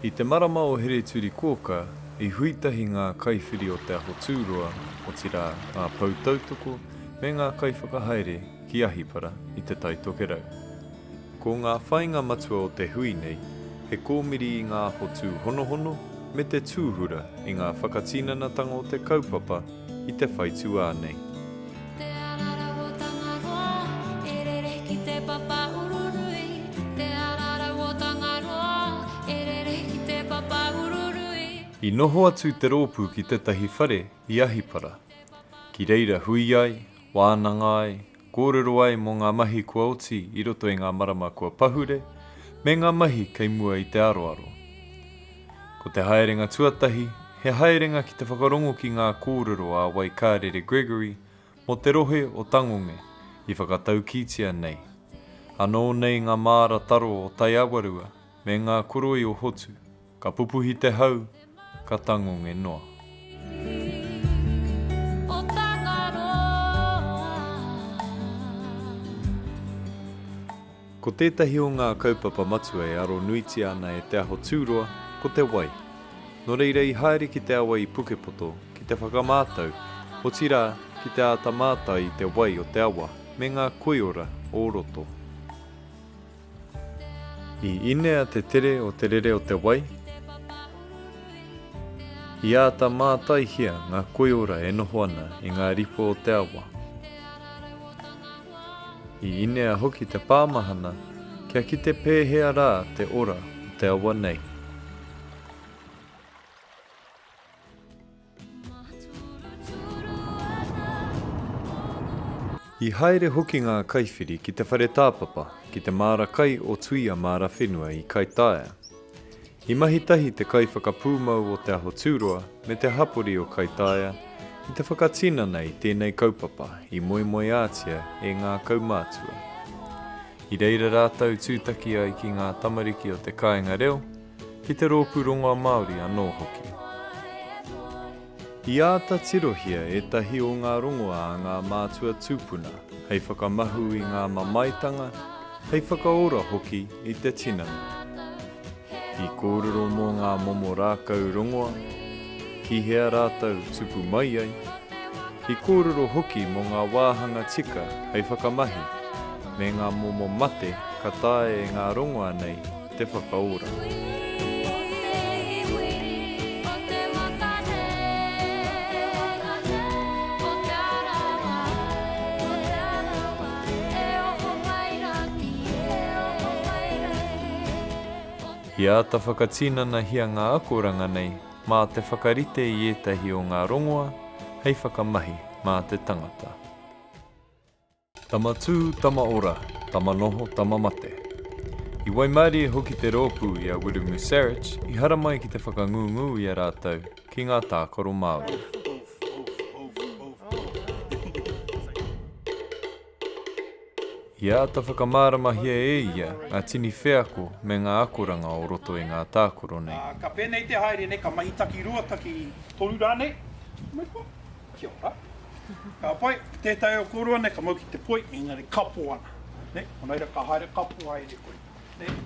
I te marama o here turi kōka, I huitahi ngā kaiwhiri o te aho tūroa, o tira ngā pautautoko, me ngā kaiwhakahaere ki ahipara I te taitokerau. Ko ngā whainga matua o te hui nei, he kōmiri I ngā hotu honohono, me te tūhura I ngā whakatinanatanga o te kaupapa I te whaitua nei. I noho atu te rōpū ki tētahi whare I ahipara. Ki reira hui ai, wānanga ai, kōrero ai mō ngā mahi kua oti I roto I ngā marama kua pahure, me ngā mahi kei mua I te aroaro. Ko te haerenga tuatahi, he haerenga ki te whakarongo ki ngā kōrero a Waikarere Gregory, mo te rohe o tangonge I whakataukitia nei. Anō nei ngā māra taro o tai awarua, me ngā koroi o hotu, ka pupuhi te hau, ka tangonge noa. Ko tētahi o ngā kaupapa matua E aro nuiti ana E te aho tūroa, ko te wai. No reira I haere ki te awa I Pukepoto, ki te whakamātau, o tira ki te atamāta I te wai o te awa, me ngā koiora o roto. I inea te tere o te rere o te wai, I ata mātai hia ngā koiora E noho ana I ngā ripo o te awa. I inea hoki te pāmahana, kia ki te pēhea rā te ora o te awa nei. I haere hoki ngā kaiwhiri ki te whare tāpapa, ki te mārakai o tuia māra whenua I Kaitaia. I mahitahi te kaiwhakapūmau o te aho tūroa me te hapori o Kaitaia I te whakatina nei tēnei kaupapa I moe ātia E ngā kaumātua. I reira rātau tūtaki ai ki ngā tamariki o te kāinga reo, ki te rōpū rongoa Māori anō hoki. I āta tirohia tahi o ngā rongoa a ngā mātua tūpuna, hei whakamahu I ngā mamaitanga, hei whakaora hoki I te tinana. I kōrero mō ngā momo rākau rongoa, ki hea rātau tupu mai ai, ki kōrero hoki mō ngā wāhanga tika hei whakamahi, me ngā momo mate ka tae E ngā rongoa nei te whakaora. I ata whakatinana hia ngā akoranga nei, mā te whakarite I etahi o ngā rongoa, hei whakamahi mā te tangata. Tama tū, tama ora, tama noho, tama mate. I Waimarie hoki te rōpū I a Wiremu Sarich, I haramai ki te whakangungu I a rātau, ki ngā tākoro Māori. I ata whakamārama hia ia, ngā tini wheako me ngā akoranga o roto I ngā tākoro nei. Ka pēnei te haere nei, ka mahitaki ruataki toru rā nei. Mai pō, kia ora. Ka pai, tētai o korua nei, ka mau ki te poi, engari kapo ana. Nei, onaira ka haere kapo ai te koi. Nei.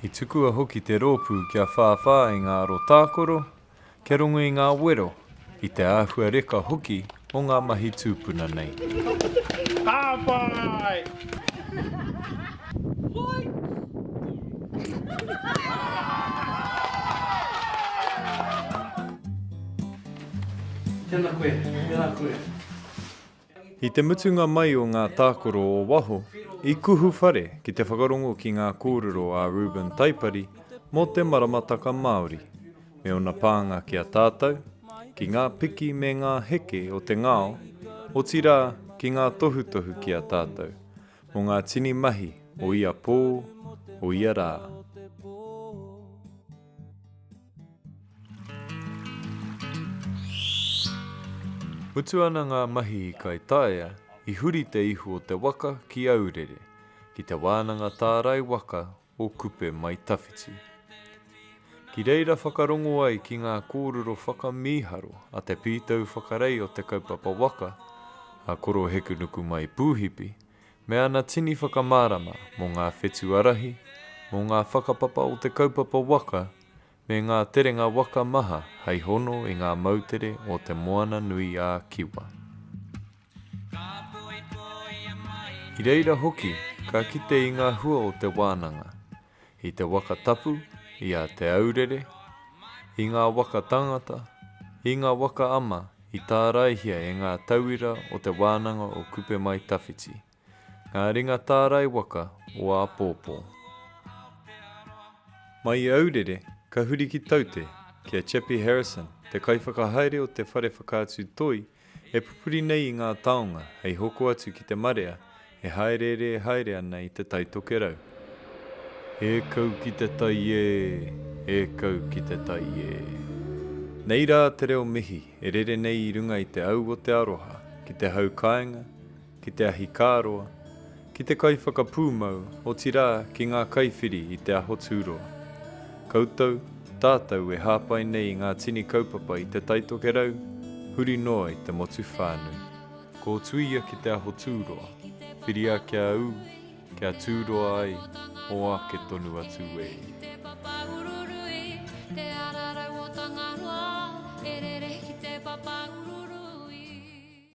I tukua hoki te rōpū kia whāwhā I ngā aro tākoro, kia rongo I ngā wero, I te āhua reka hoki o ngā mahi tūpuna nei. Ka pai! Tēnā koe, tēnā koe. I te mutunga mai o ngā tākoro o waho, I kuhu whare ki te whakarongo ki ngā kōrero a Ruben Taipari mō te maramataka Māori, me ona pānga ki a tātou, ki ngā piki me ngā heke o te ngāo, o tira ki ngā tohutohu ki a tātou, o ngā tini mahi o ia pō, o ia rā. Mutu ana ngā mahi I Kaitaia, I huri te ihu o te waka ki aurere, ki te wānanga tārai waka o kupe mai tawhiti. Ki reira whakarongo ai ki ngā kōrero whakamiharo a te pītau whakarei o te kaupapa waka, a koro heku nuku mai pūhipi, me ana tini whakamārama mō ngā whetu arahi, mō ngā whakapapa o te kaupapa waka, me ngā terenga waka maha hei hono i ngā mautere o te moana nui a Kiwa. I reira hoki, ka kite i ngā hua o te wānanga, i te waka tapu, i a te aurere, i ngā waka tangata, i ngā waka ama, i tā raihia e ngā tauira o te wānanga o kupe mai tawhiti, ngā ringa tārai waka o a pōpō. Mai i aurere, ka huri ki taute, kia Chappie Harrison, te kaiwhakahaere o te whare whakaatu toi, e pupuri nei i ngā taonga, hei hoko atu ki te marea, e haere ana i te taitoke rau. E kau ki te tai e kau ki te tai e. Nei rā te reo mihi, e rere nei i runga i te au o te aroha, ki te hau kāinga, ki te ahi kāroa, ki te kaiwhakapūmau, o tirā ki ngā kaiwhiri i te aho tūroa. Koutou, tātou e hāpai nei i ngā tini kaupapa i te taitoke rau, huri noa i te motu whānui. Ko tuia ki te aho tūroa, whiria kia au, kia tūroa ai, o ake tonu atu e.